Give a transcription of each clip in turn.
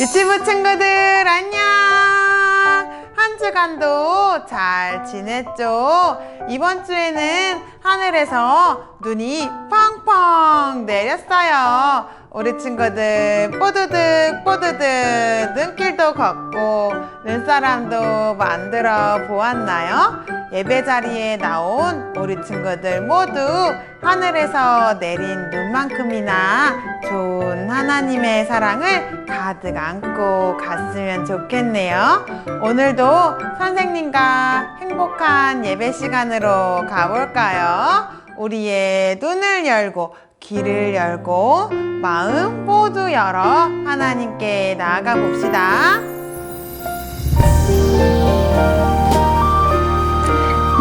유치부 친구들 안녕! 한 주간도 잘 지냈죠? 이번 주에는 하늘에서 눈이 펑펑 내렸어요. 우리 친구들 뽀드득 뽀드득 눈길도 걷고 눈사람도 만들어 보았나요? 예배 자리에 나온 우리 친구들 모두 하늘에서 내린 눈만큼이나 좋은 하나님의 사랑을 가득 안고 갔으면 좋겠네요. 오늘도 선생님과 행복한 예배 시간으로 가볼까요? 우리의 눈을 열고 귀를 열고 마음 모두 열어 하나님께 나아가 봅시다.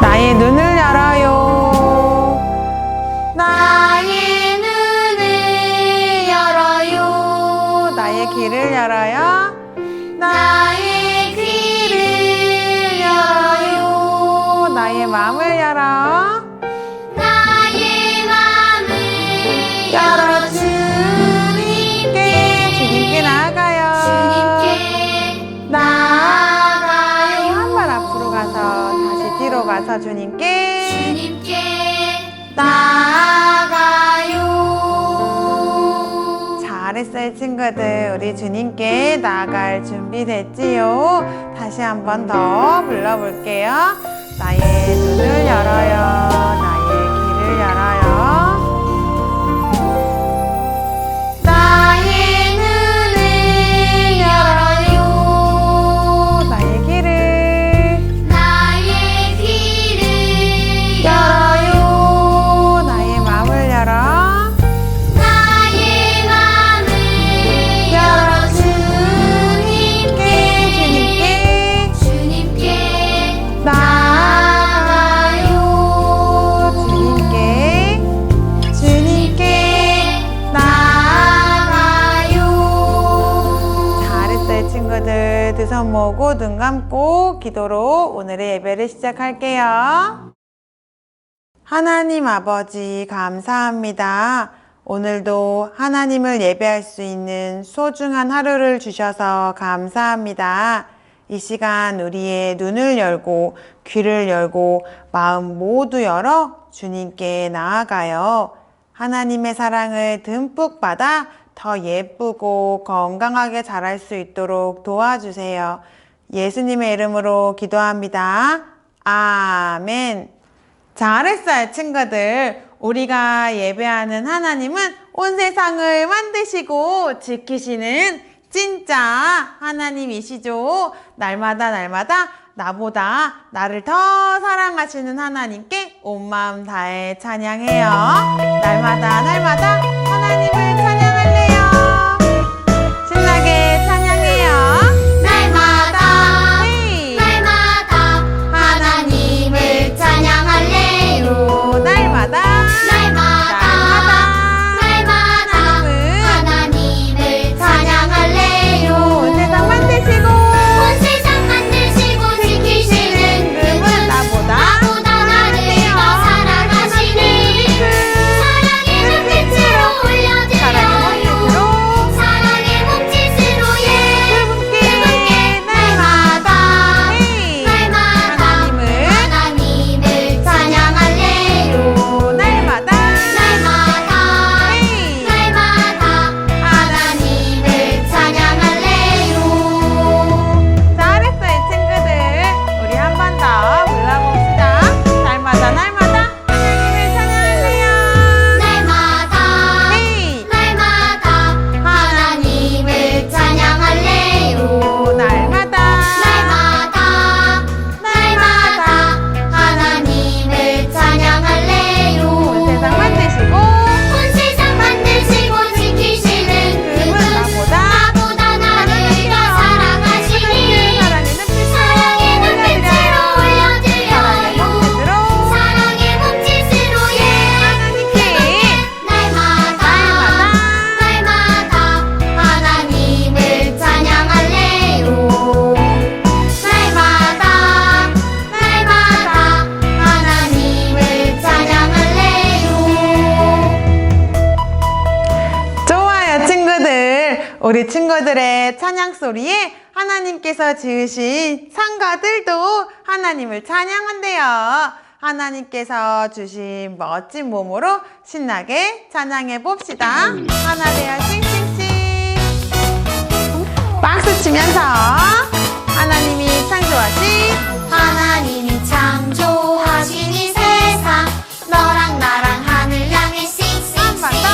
나의 눈을 열어요. 나의 눈을 열어요. 나의 귀를 열어요. 나의 귀를 열어요. 나의 마음을 열어. 나의 마음을 열어 주님께 나아가요. 주님께 나아가요. 나아가요. 한 발 앞으로 가서 다시 뒤로 가서 주님께 나아가요. 잘했어요 친구들. 우리 주님께 나아갈 준비 됐지요? 다시 한 번 더 불러볼게요. 나의 눈을 열어요. 나의 귀를 열어요. 나의 눈을 열어요. 나의 귀를 나의 귀를 열어요. 나의 마음을 열어. 나의 마음을 열어 주님께 나아가요. 주님께 나아가요. 잘했어요 친구들. 두 손 모으고 눈 감고 기도로 오늘의 예배를 시작할게요. 하나님 아버지 감사합니다. 오늘도 하나님을 예배할 수 있는 소중한 하루를 주셔서 감사합니다. 이 시간 우리의 눈을 열고 귀를 열고 마음 모두 열어 주님께 나아가요. 하나님의 사랑을 듬뿍 받아 더 예쁘고 건강하게 자랄 수 있도록 도와주세요. 예수님의 이름으로 기도합니다. 아멘. 잘했어요 친구들. 우리가 예배하는 하나님은 온 세상을 만드시고 지키시는 진짜 하나님이시죠. 날마다 나보다 나를 더 사랑하시는 하나님께 온 마음 다해 찬양해요. 날마다 하나님을 찬양할래요. 신나게 찬양해요. 날마다 헤이. 날마다 하나님을 찬양할래요. 날마다 하나님을 찬양할래요. 온 세상 만드시고 온 세상 만드시고 지키시는 그분 나보다 나를 더 사랑하시는 사랑의 눈빛으로 올려드릴게요. 우리 친구들의 찬양 소리에 하나님께서 지으신 상가들도 하나님을 찬양한대요. 하나님께서 주신 멋진 몸으로 신나게 찬양해 봅시다. 하나 되어 싱싱싱. 박수 치면서 하나님이 창조하신 하나님이 창조하신 이 세상 너랑 나랑 하늘 향해 싱싱싱 한 번 더.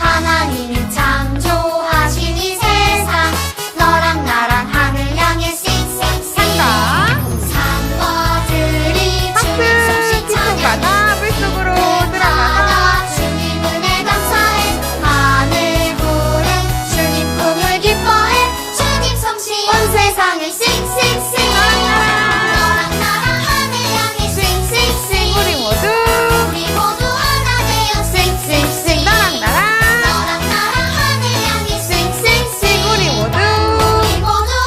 하나님이 창조하신 이 세상 너랑 나랑 하늘 향해 싱싱싱 상가. 상어들이 박수 주님 솜씨 깊은 찬양해 바다 물속으로 들어가서 주님 은혜 감사해 하늘 구름 주님 꿈을 기뻐해 주님 솜씨 온 세상을 싱싱싱 너랑 나랑 하늘 향해 싱싱싱 우리 모두 하나 되어 싱싱싱 너랑 나랑 너랑 나랑 하늘 향해 싱싱싱 우리 모두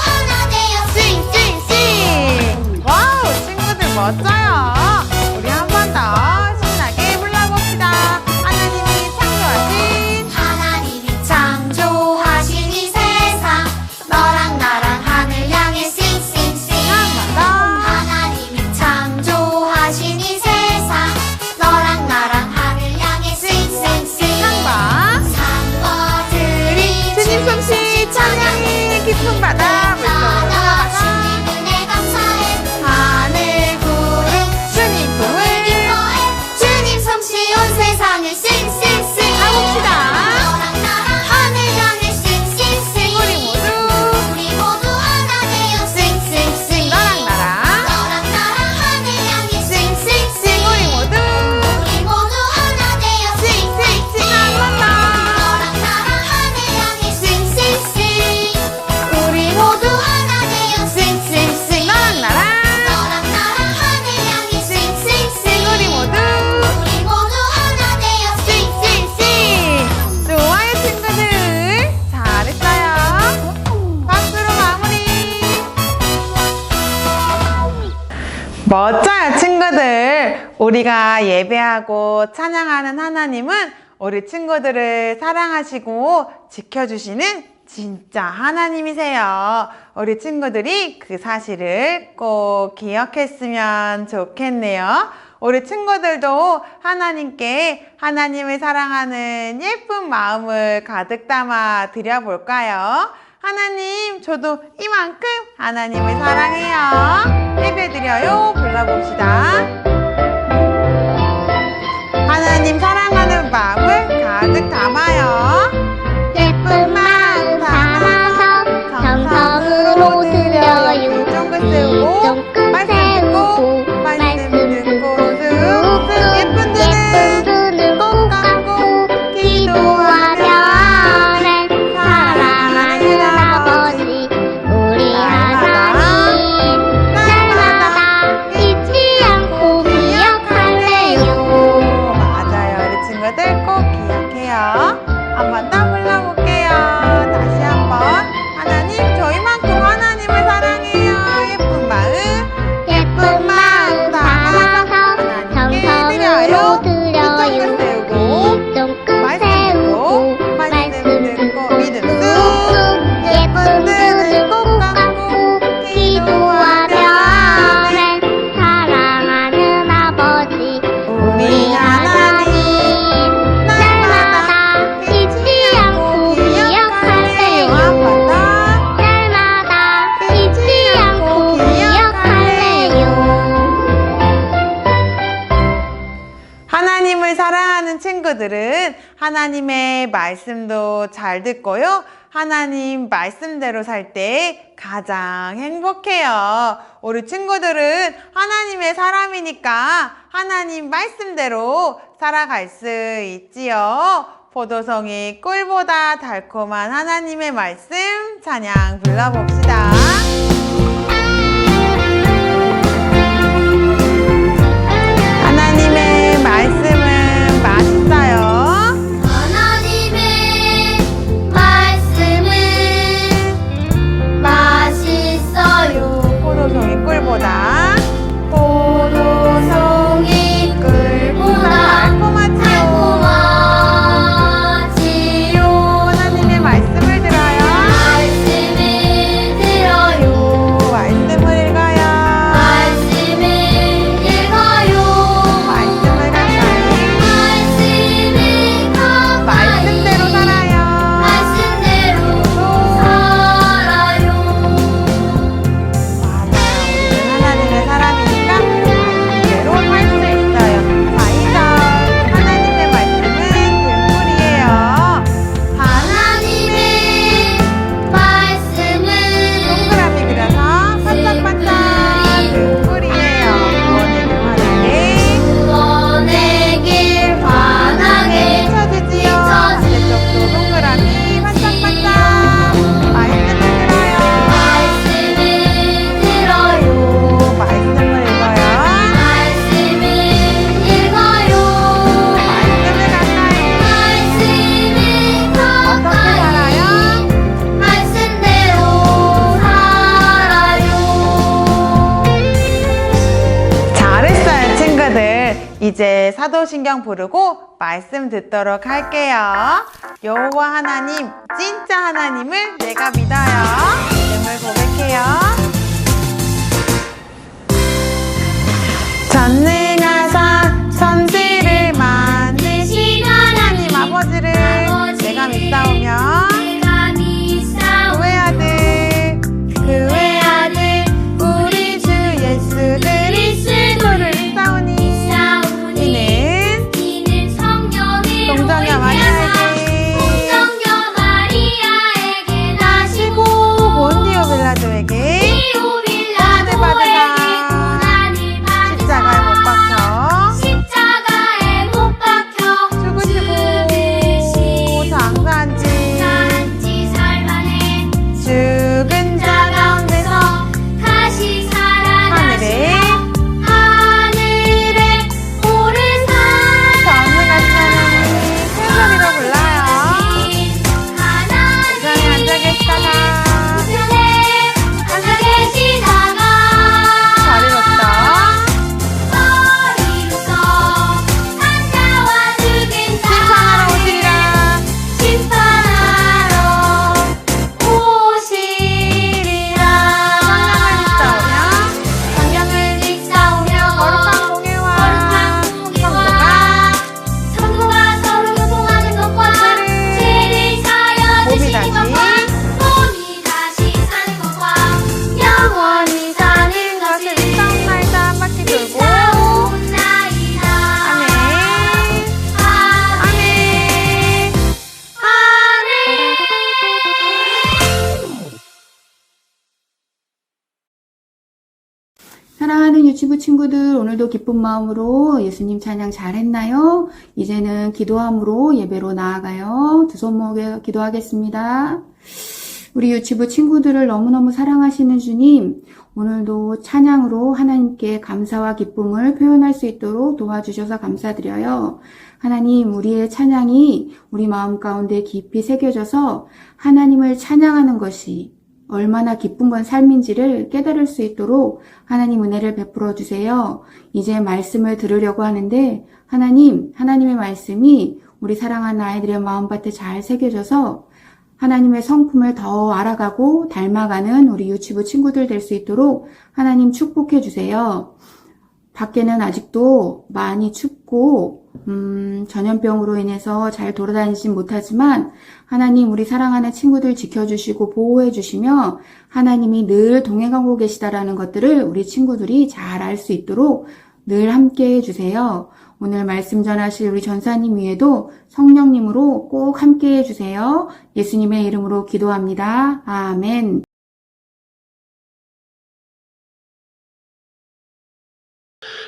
하나 되어 싱싱싱. 와우, 친구들 멋져요. 우리 한 번 더 신나게 불러봅시다. 하나님이 창조하신 하나님이 창조하신 이 세상 너랑 나랑 하늘 향해 싱싱싱 한 번 더. 하나님이 창조하신 이 세상 너랑 나랑 하늘 향해 싱싱싱 상과 상어들이 주님 솜씨 찬양이 깊은 바다 물속으로 들어가서 주님 은혜 감사해 하늘 구름 주님 꿈을 기뻐해 주님 솜씨 온 세상을 싱싱싱 가봅시다. 너랑 나랑 하늘 향해 싱싱싱 우리 모두 하나 되어 싱싱싱 너랑 나랑 너랑 나랑 하늘 향해 싱싱싱 우리 모두 하나 되어 싱싱싱 한 번 더. 너랑 나랑 하늘 향해 싱싱싱 우리 모두 하나 되어 싱싱싱 너랑 나랑 너랑 나랑 하늘 향해 싱싱싱 우리 모두 하나 되어 싱싱싱. 좋아요, 친구들. 잘했어요. 박수로 마무리. 멋져요, 친구들. 우리가 예배하고 찬양하는 하나님은 우리 친구들을 사랑하시고 지켜주시는 진짜 하나님이세요. 우리 친구들이 그 사실을 꼭 기억했으면 좋겠네요. 우리 친구들도 하나님께 하나님을 사랑하는 예쁜 마음을 가득 담아 드려볼까요? 하나님, 저도 이만큼 하나님을 사랑해요. 예배드려요. 불러봅시다. 하나님 사랑하는 마음을 가득 담아요. 예쁜 마음 담아서 정성으로 드려요. 쫑긋 세우고 말씀 듣고 말씀 듣고 쑥쑥 예쁜 눈을 꼭 감고 기도하며 사랑하는 아버지 우리 하나님 날마다 잊지 않고 기억할래요. 맞아요. 우리 친구들 꼭 기억해요. 한 번 더 불러볼게요. 다시 한번. 하나님, 저희만큼 하나님을 사랑해요. 예쁜 마음 담아서 하나님께 드려요. 쫑긋 세우고 말씀 듣고 말씀 듣고 믿음 쑥 예쁜 눈을 꼭 감고 기도하며 사랑하는 아버지 우리 하나님 날마다 잊지 않고 기억할래요. 한 번 더. 날마다 잊지 않고 기억할래요. 하나님을 사랑하는 친구들은 하나님의 말씀도 잘 듣고요. 하나님 말씀대로 살 때 가장 행복해요. 우리 친구들은 하나님의 사람이니까 하나님 말씀대로 살아갈 수 있지요. 포도송이 꿀보다 달콤한 하나님의 말씀 찬양 불러봅시다. 하나님의 말씀은 맛있어요. 하나님의 말씀은 맛있어요. 포도송이 꿀보다 포도송이 꿀보다 달콤하지요. 달콤하지요. 하나님의 말씀을 들어요. 사도신경 부르고 말씀 듣도록 할게요. 여호와 하나님, 진짜 하나님을 내가 믿어요. 이름을 고백해요. 전능하사 천지를 만드신 하나님 아버지를 내가 믿사오며 그의 아들 우리 주 예수 그리스도를 믿사오니 이는 동정녀 마리아에게 나시고 본디오 빌라도에게 고난을 받으사 십자가에 못 박혀 죽으시고 장사한 지 죽은 자 가운데서 다시 살아나시고 하늘에 오르사 전능하신 하나님 큰소리로 불러요. 우편에 앉아 계시다가 자리로서 심판하러 오시리라. 성경을 읽사오며 거룩한 공예와 성도가 서로 교통하는 것과 죄를 사여 주시는 것과 몸이 다시 사는 것과 영원히 사는 것을 싸움날다 바퀴 돌고 믿사옵나이다. 아멘. 아멘. 아멘. 사랑하는 유치부 친구들, 오늘도 기쁜 마음으로 예수님 찬양 잘했나요? 이제는 기도함으로 예배로 나아가요. 두 손 모으게 기도하겠습니다. 우리 유치부 친구들을 너무너무 사랑하시는 주님, 오늘도 찬양으로 하나님께 감사와 기쁨을 표현할 수 있도록 도와주셔서 감사드려요. 하나님, 우리의 찬양이 우리 마음 가운데 깊이 새겨져서 하나님을 찬양하는 것이 얼마나 기쁜 건 삶인지를 깨달을 수 있도록 하나님 은혜를 베풀어 주세요. 이제 말씀을 들으려고 하는데 하나님의 말씀이 우리 사랑하는 아이들의 마음밭에 잘 새겨져서 하나님의 성품을 더 알아가고 닮아가는 우리 유치부 친구들 될 수 있도록 하나님 축복해 주세요. 밖에는 아직도 많이 춥고 전염병으로 인해서 잘 돌아다니진 못하지만 하나님 우리 사랑하는 친구들 지켜주시고 보호해 주시며 하나님이 늘 동행하고 계시다라는 것들을 우리 친구들이 잘 알 수 있도록 늘 함께 해주세요. 오늘 말씀 전하실 우리 전사님 위에도 성령님으로 꼭 함께 해주세요. 예수님의 이름으로 기도합니다. 아멘.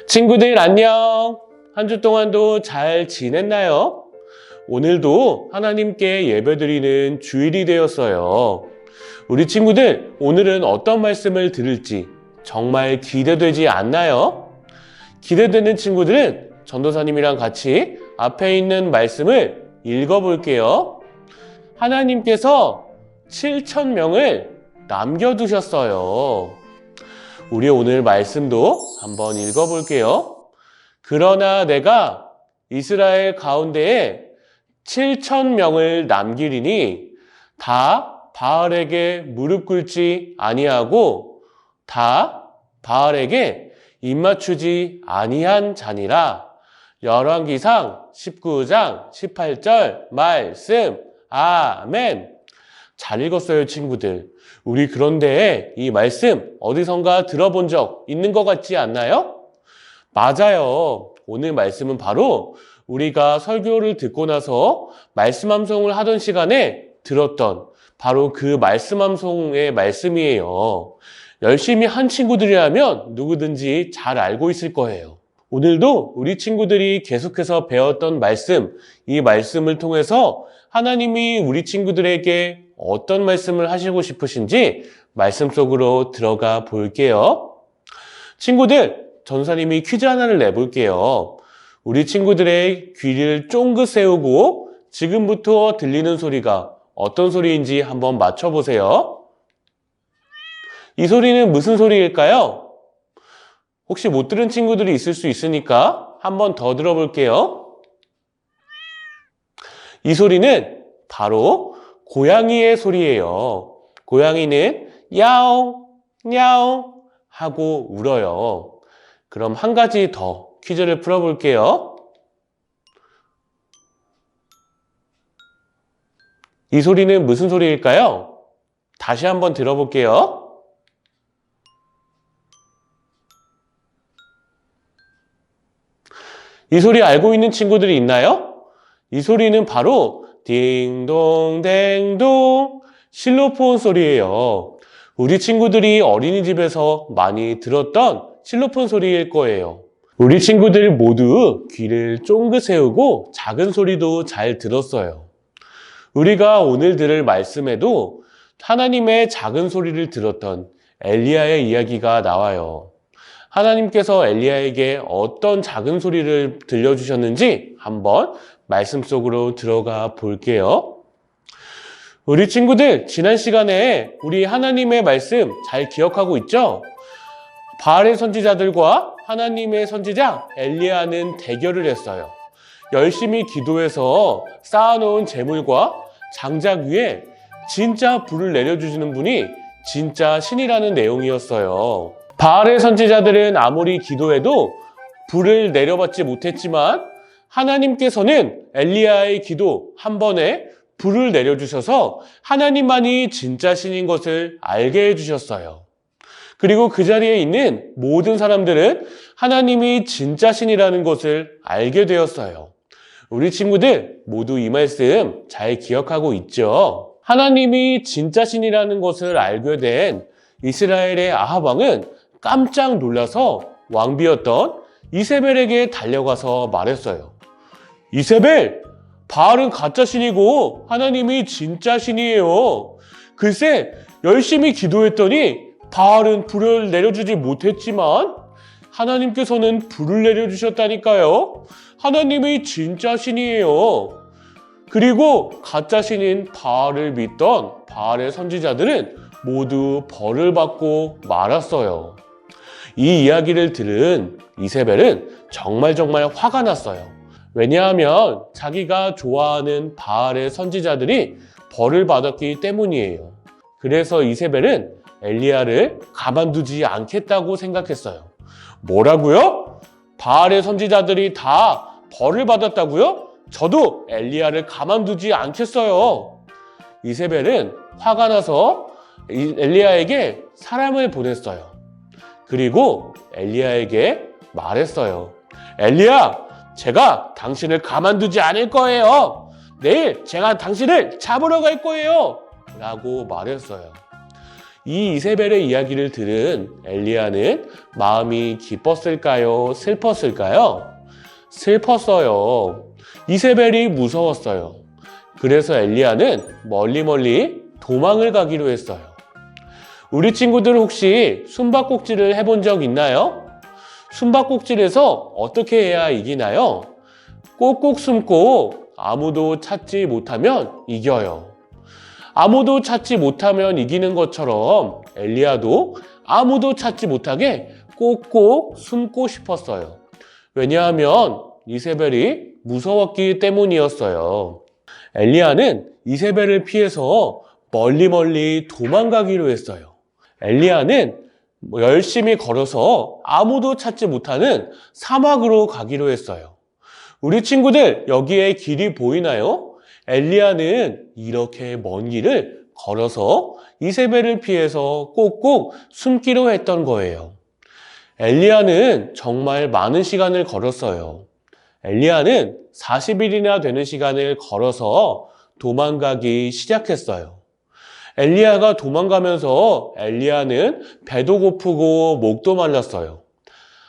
친구들 안녕. 한 주 동안도 잘 지냈나요? 오늘도 하나님께 예배드리는 주일이 되었어요. 우리 친구들 오늘은 어떤 말씀을 들을지 정말 기대되지 않나요? 기대되는 친구들은 전도사님이랑 같이 앞에 있는 말씀을 읽어볼게요. 하나님께서 7,000명을 남겨두셨어요. 우리 오늘 말씀도 한번 읽어볼게요. 그러나 내가 이스라엘 가운데에 7,000명을 남기리니 다 바알에게 무릎 꿇지 아니하고 다 바알에게 입맞추지 아니한 자니라. 열왕기상 19장 18절 말씀. 아멘. 잘 읽었어요, 친구들. 우리 그런데 이 말씀 어디선가 들어본 적 있는 것 같지 않나요? 맞아요. 오늘 말씀은 바로 우리가 설교를 듣고 나서 말씀 암송을 하던 시간에 들었던 바로 그 말씀 암송의 말씀이에요. 열심히 한 친구들이라면 누구든지 잘 알고 있을 거예요. 오늘도 우리 친구들이 계속해서 배웠던 말씀, 이 말씀을 통해서 하나님이 우리 친구들에게 어떤 말씀을 하시고 싶으신지 말씀 속으로 들어가 볼게요. 친구들, 전사님이 퀴즈 하나를 내볼게요. 우리 친구들의 귀를 쫑긋 세우고 지금부터 들리는 소리가 어떤 소리인지 한번 맞춰보세요. 이 소리는 무슨 소리일까요? 혹시 못 들은 친구들이 있을 수 있으니까 한 번 더 들어볼게요. 이 소리는 바로 고양이의 소리예요. 고양이는 야옹, 야옹 하고 울어요. 그럼 한 가지 더 퀴즈를 풀어볼게요. 이 소리는 무슨 소리일까요? 다시 한번 들어볼게요. 이 소리 알고 있는 친구들이 있나요? 이 소리는 바로 딩동댕동 실로폰 소리예요. 우리 친구들이 어린이집에서 많이 들었던 실로폰 소리일 거예요. 우리 친구들 모두 귀를 쫑긋 세우고 작은 소리도 잘 들었어요. 우리가 오늘 들을 말씀에도 하나님의 작은 소리를 들었던 엘리야의 이야기가 나와요. 하나님께서 엘리야에게 어떤 작은 소리를 들려주셨는지 한번 말씀 속으로 들어가 볼게요. 우리 친구들, 지난 시간에 우리 하나님의 말씀 잘 기억하고 있죠? 바알의 선지자들과 하나님의 선지자 엘리야는 대결을 했어요. 열심히 기도해서 쌓아놓은 재물과 장작 위에 진짜 불을 내려주시는 분이 진짜 신이라는 내용이었어요. 바알의 선지자들은 아무리 기도해도 불을 내려받지 못했지만 하나님께서는 엘리야의 기도 한 번에 불을 내려주셔서 하나님만이 진짜 신인 것을 알게 해주셨어요. 그리고 그 자리에 있는 모든 사람들은 하나님이 진짜 신이라는 것을 알게 되었어요. 우리 친구들 모두 이 말씀 잘 기억하고 있죠? 하나님이 진짜 신이라는 것을 알게 된 이스라엘의 아합 왕은 깜짝 놀라서 왕비였던 이세벨에게 달려가서 말했어요. 이세벨, 바알은 가짜 신이고 하나님이 진짜 신이에요. 글쎄, 열심히 기도했더니 바알은 불을 내려주지 못했지만 하나님께서는 불을 내려주셨다니까요. 하나님이 진짜 신이에요. 그리고 가짜 신인 바알을 믿던 바알의 선지자들은 모두 벌을 받고 말았어요. 이 이야기를 들은 이세벨은 정말 화가 났어요. 왜냐하면 자기가 좋아하는 바알의 선지자들이 벌을 받았기 때문이에요. 그래서 이세벨은 엘리야를 가만두지 않겠다고 생각했어요. 뭐라고요? 바알의 선지자들이 다 벌을 받았다고요? 저도 엘리야를 가만두지 않겠어요. 이세벨은 화가 나서 엘리야에게 사람을 보냈어요. 그리고 엘리야에게 말했어요. 엘리야, 제가 당신을 가만두지 않을 거예요. 내일 제가 당신을 잡으러 갈 거예요. 라고 말했어요. 이 이세벨의 이야기를 들은 엘리야는 마음이 기뻤을까요? 슬펐을까요? 슬펐어요. 이세벨이 무서웠어요. 그래서 엘리야는 멀리 도망을 가기로 했어요. 우리 친구들 혹시 숨바꼭질을 해본 적 있나요? 숨바꼭질에서 어떻게 해야 이기나요? 꼭꼭 숨고 아무도 찾지 못하면 이겨요. 아무도 찾지 못하면 이기는 것처럼 엘리야도 아무도 찾지 못하게 꼭꼭 숨고 싶었어요. 왜냐하면 이세벨이 무서웠기 때문이었어요. 엘리야는 이세벨을 피해서 멀리 도망가기로 했어요. 엘리야는 열심히 걸어서 아무도 찾지 못하는 사막으로 가기로 했어요. 우리 친구들 여기에 길이 보이나요? 엘리야는 이렇게 먼 길을 걸어서 이세벨을 피해서 꼭꼭 숨기로 했던 거예요. 엘리야는 정말 많은 시간을 걸었어요. 엘리야는 40일이나 되는 시간을 걸어서 도망가기 시작했어요. 엘리야가 도망가면서 엘리야는 배도 고프고 목도 말랐어요.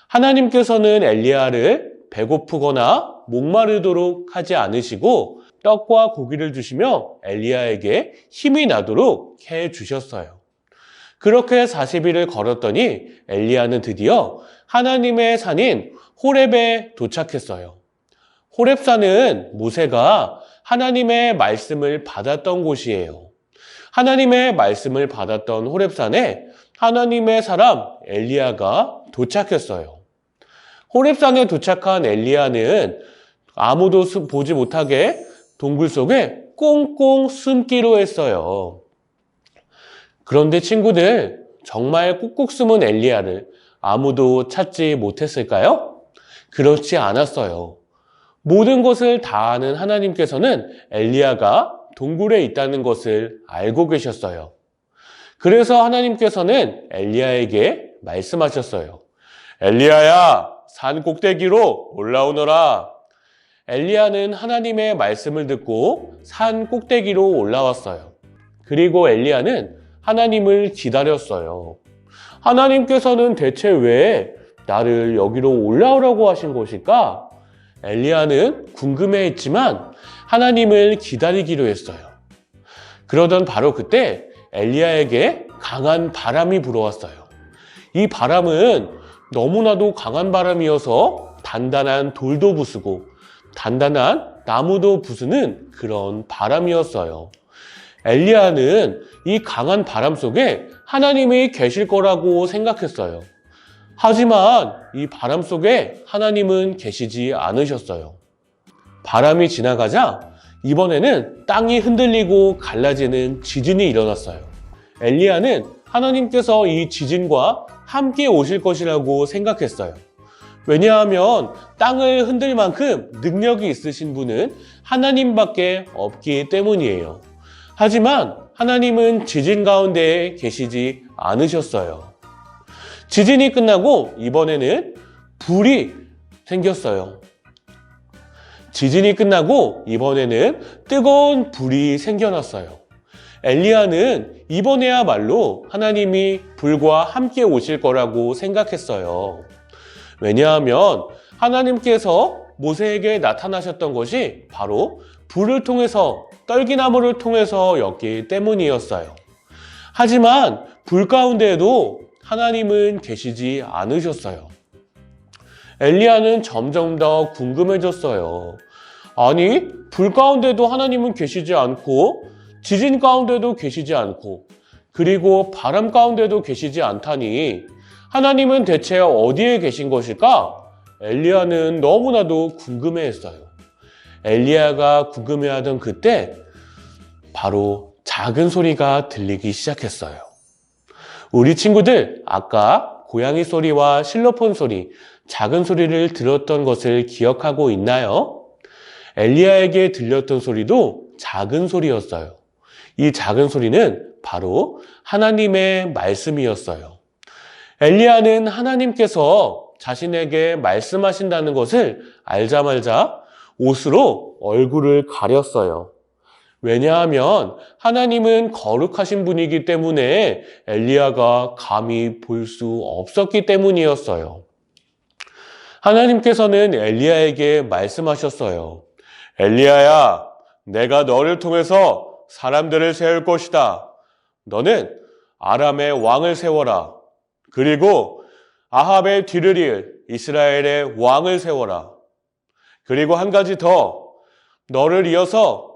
하나님께서는 엘리야를 배고프거나 목마르도록 하지 않으시고 떡과 고기를 주시며 엘리야에게 힘이 나도록 해 주셨어요. 그렇게 40일을 걸었더니 엘리야는 드디어 하나님의 산인 호렙에 도착했어요. 호렙산은 모세가 하나님의 말씀을 받았던 곳이에요. 하나님의 말씀을 받았던 호렙산에 하나님의 사람 엘리야가 도착했어요. 호렙산에 도착한 엘리야는 아무도 보지 못하게 동굴 속에 꽁꽁 숨기로 했어요. 그런데 친구들, 정말 꾹꾹 숨은 엘리야를 아무도 찾지 못했을까요? 그렇지 않았어요. 모든 것을 다 아는 하나님께서는 엘리야가 동굴에 있다는 것을 알고 계셨어요. 그래서 하나님께서는 엘리야에게 말씀하셨어요. 엘리야야, 산 꼭대기로 올라오너라. 엘리야는 하나님의 말씀을 듣고 산 꼭대기로 올라왔어요. 그리고 엘리야는 하나님을 기다렸어요. 하나님께서는 대체 왜 나를 여기로 올라오라고 하신 것일까? 엘리야는 궁금해했지만 하나님을 기다리기로 했어요. 그러던 바로 그때 엘리야에게 강한 바람이 불어왔어요. 이 바람은 너무나도 강한 바람이어서 단단한 돌도 부수고 단단한 나무도 부수는 그런 바람이었어요. 엘리야는 이 강한 바람 속에 하나님이 계실 거라고 생각했어요. 하지만 이 바람 속에 하나님은 계시지 않으셨어요. 바람이 지나가자 이번에는 땅이 흔들리고 갈라지는 지진이 일어났어요. 엘리야는 하나님께서 이 지진과 함께 오실 것이라고 생각했어요. 왜냐하면 땅을 흔들 만큼 능력이 있으신 분은 하나님밖에 없기 때문이에요. 하지만 하나님은 지진 가운데에 계시지 않으셨어요. 지진이 끝나고 이번에는 불이 생겼어요. 지진이 끝나고 이번에는 뜨거운 불이 생겨났어요. 엘리야는 이번에야말로 하나님이 불과 함께 오실 거라고 생각했어요. 왜냐하면 하나님께서 모세에게 나타나셨던 것이 바로 불을 통해서, 떨기나무를 통해서였기 때문이었어요. 하지만 불 가운데에도 하나님은 계시지 않으셨어요. 엘리야는 점점 더 궁금해졌어요. 아니, 불 가운데도 하나님은 계시지 않고, 지진 가운데도 계시지 않고, 그리고 바람 가운데도 계시지 않다니 하나님은 대체 어디에 계신 것일까? 엘리야는 너무나도 궁금해했어요. 엘리야가 궁금해하던 그때 바로 작은 소리가 들리기 시작했어요. 우리 친구들, 아까 고양이 소리와 실로폰 소리, 작은 소리를 들었던 것을 기억하고 있나요? 엘리야에게 들렸던 소리도 작은 소리였어요. 이 작은 소리는 바로 하나님의 말씀이었어요. 엘리야는 하나님께서 자신에게 말씀하신다는 것을 알자마자 옷으로 얼굴을 가렸어요. 왜냐하면 하나님은 거룩하신 분이기 때문에 엘리야가 감히 볼 수 없었기 때문이었어요. 하나님께서는 엘리야에게 말씀하셨어요. 엘리야야, 내가 너를 통해서 사람들을 세울 것이다. 너는 아람의 왕을 세워라. 그리고 아합의 뒤를 이을 이스라엘의 왕을 세워라. 그리고 한 가지 더, 너를 이어서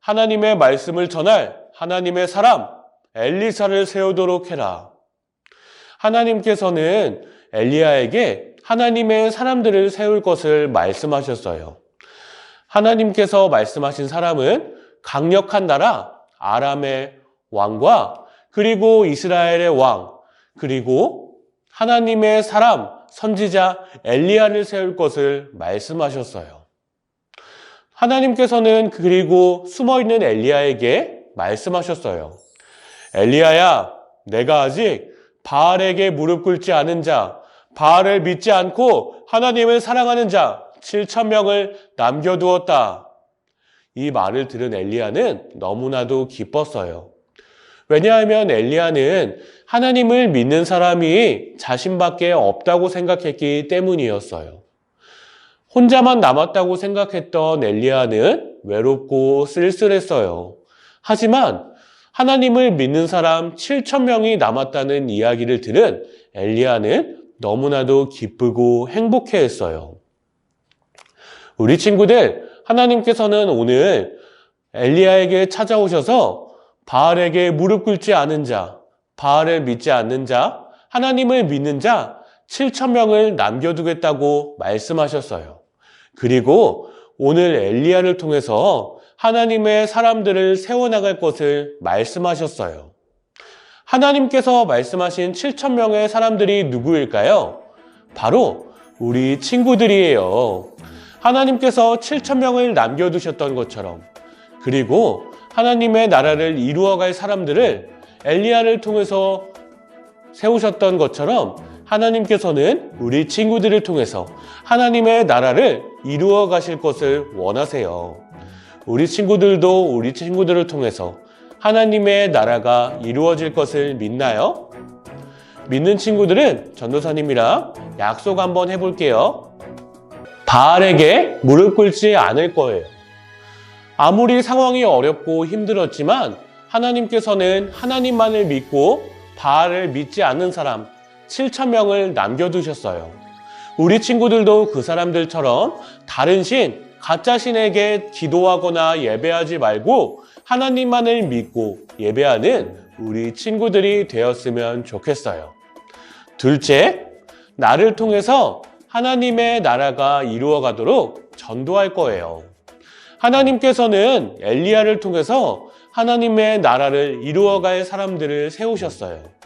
하나님의 말씀을 전할 하나님의 사람 엘리사를 세우도록 해라. 하나님께서는 엘리야에게 하나님의 사람들을 세울 것을 말씀하셨어요. 하나님께서 말씀하신 사람은 강력한 나라 아람의 왕과 그리고 이스라엘의 왕, 그리고 하나님의 사람 선지자 엘리야를 세울 것을 말씀하셨어요. 하나님께서는 그리고 숨어있는 엘리야에게 말씀하셨어요. 엘리야야, 내가 아직 바알에게 무릎 꿇지 않은 자, 바알을 믿지 않고 하나님을 사랑하는 자 7,000명을 남겨두었다. 이 말을 들은 엘리야는 너무나도 기뻤어요. 왜냐하면 엘리야는 하나님을 믿는 사람이 자신밖에 없다고 생각했기 때문이었어요. 혼자만 남았다고 생각했던 엘리야는 외롭고 쓸쓸했어요. 하지만 하나님을 믿는 사람 7,000명이 남았다는 이야기를 들은 엘리야는 너무나도 기쁘고 행복해했어요. 우리 친구들, 하나님께서는 오늘 엘리야에게 찾아오셔서 바알에게 무릎 꿇지 않은 자, 바알을 믿지 않는 자, 하나님을 믿는 자 7,000명을 남겨두겠다고 말씀하셨어요. 그리고 오늘 엘리야를 통해서 하나님의 사람들을 세워나갈 것을 말씀하셨어요. 하나님께서 말씀하신 7,000명의 사람들이 누구일까요? 바로 우리 친구들이에요. 하나님께서 7,000명을 남겨두셨던 것처럼, 그리고 하나님의 나라를 이루어갈 사람들을 엘리야를 통해서 세우셨던 것처럼 하나님께서는 우리 친구들을 통해서 하나님의 나라를 이루어 가실 것을 원하세요. 우리 친구들도 우리 친구들을 통해서 하나님의 나라가 이루어질 것을 믿나요? 믿는 친구들은 전도사님이랑 약속 한번 해볼게요. 바알에게 무릎 꿇지 않을 거예요. 아무리 상황이 어렵고 힘들었지만 하나님께서는 하나님만을 믿고 바알을 믿지 않는 사람 7,000명을 남겨두셨어요. 우리 친구들도 그 사람들처럼 다른 신, 가짜 신에게 기도하거나 예배하지 말고 하나님만을 믿고 예배하는 우리 친구들이 되었으면 좋겠어요. 둘째, 나를 통해서 하나님의 나라가 이루어가도록 전도할 거예요. 하나님께서는 엘리야를 통해서 하나님의 나라를 이루어갈 사람들을 세우셨어요.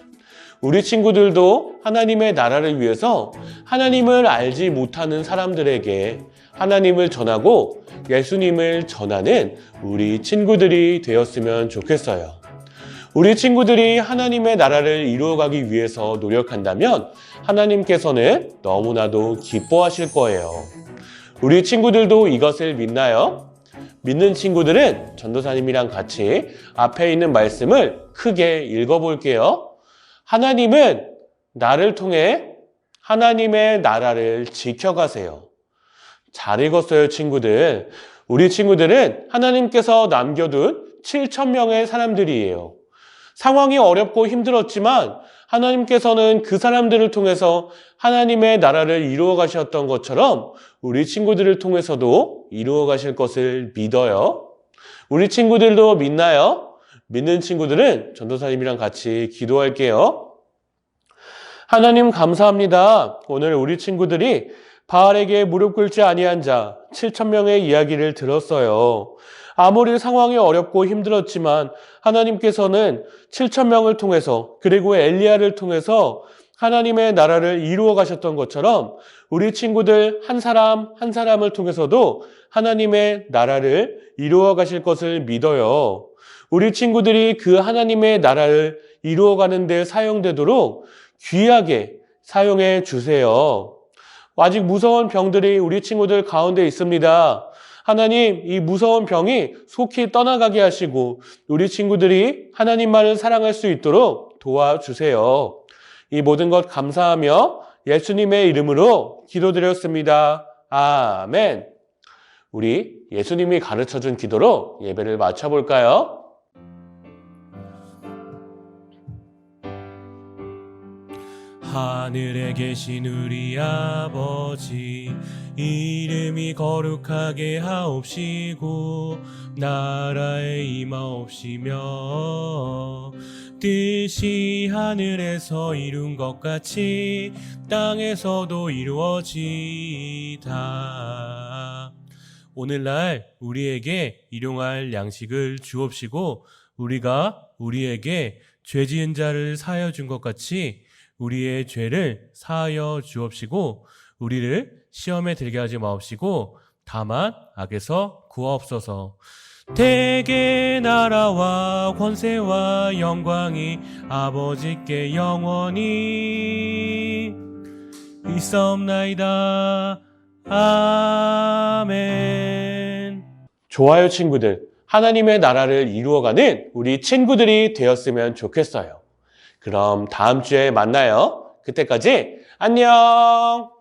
우리 친구들도 하나님의 나라를 위해서 하나님을 알지 못하는 사람들에게 하나님을 전하고 예수님을 전하는 우리 친구들이 되었으면 좋겠어요. 우리 친구들이 하나님의 나라를 이루어가기 위해서 노력한다면 하나님께서는 너무나도 기뻐하실 거예요. 우리 친구들도 이것을 믿나요? 믿는 친구들은 전도사님이랑 같이 앞에 있는 말씀을 크게 읽어볼게요. 하나님은 나를 통해 하나님의 나라를 지켜가세요. 잘 읽었어요, 친구들. 우리 친구들은 하나님께서 남겨둔 7,000명의 사람들이에요. 상황이 어렵고 힘들었지만 하나님께서는 그 사람들을 통해서 하나님의 나라를 이루어 가셨던 것처럼 우리 친구들을 통해서도 이루어 가실 것을 믿어요. 우리 친구들도 믿나요? 믿는 친구들은 전도사님이랑 같이 기도할게요. 하나님 감사합니다. 오늘 우리 친구들이 바알에게 무릎 꿇지 아니한 자 7,000명의 이야기를 들었어요. 아무리 상황이 어렵고 힘들었지만 하나님께서는 7,000명을 통해서 그리고 엘리야를 통해서 하나님의 나라를 이루어 가셨던 것처럼 우리 친구들 한 사람 한 사람을 통해서도 하나님의 나라를 이루어 가실 것을 믿어요. 우리 친구들이 그 하나님의 나라를 이루어가는 데 사용되도록 귀하게 사용해 주세요. 아직 무서운 병들이 우리 친구들 가운데 있습니다. 하나님, 이 무서운 병이 속히 떠나가게 하시고 우리 친구들이 하나님만을 사랑할 수 있도록 도와주세요. 이 모든 것 감사하며 예수님의 이름으로 기도드렸습니다. 아멘. 우리 예수님이 가르쳐준 기도로 예배를 마쳐볼까요? 하늘에 계신 우리 아버지 이름이 거룩하게 하옵시고 나라에 임하옵시며 뜻이 하늘에서 이룬 것 같이 땅에서도 이루어지이다. 오늘날 우리에게 일용할 양식을 주옵시고 우리가 우리에게 죄 지은 자를 사하여 준 것 같이 우리의 죄를 사하여 주옵시고 우리를 시험에 들게 하지 마옵시고 다만 악에서 구하옵소서. 대개 나라와 권세와 영광이 아버지께 영원히 있사옵나이다. 아멘. 좋아요, 친구들. 하나님의 나라를 이루어가는 우리 친구들이 되었으면 좋겠어요. 그럼 다음 주에 만나요. 그때까지 안녕!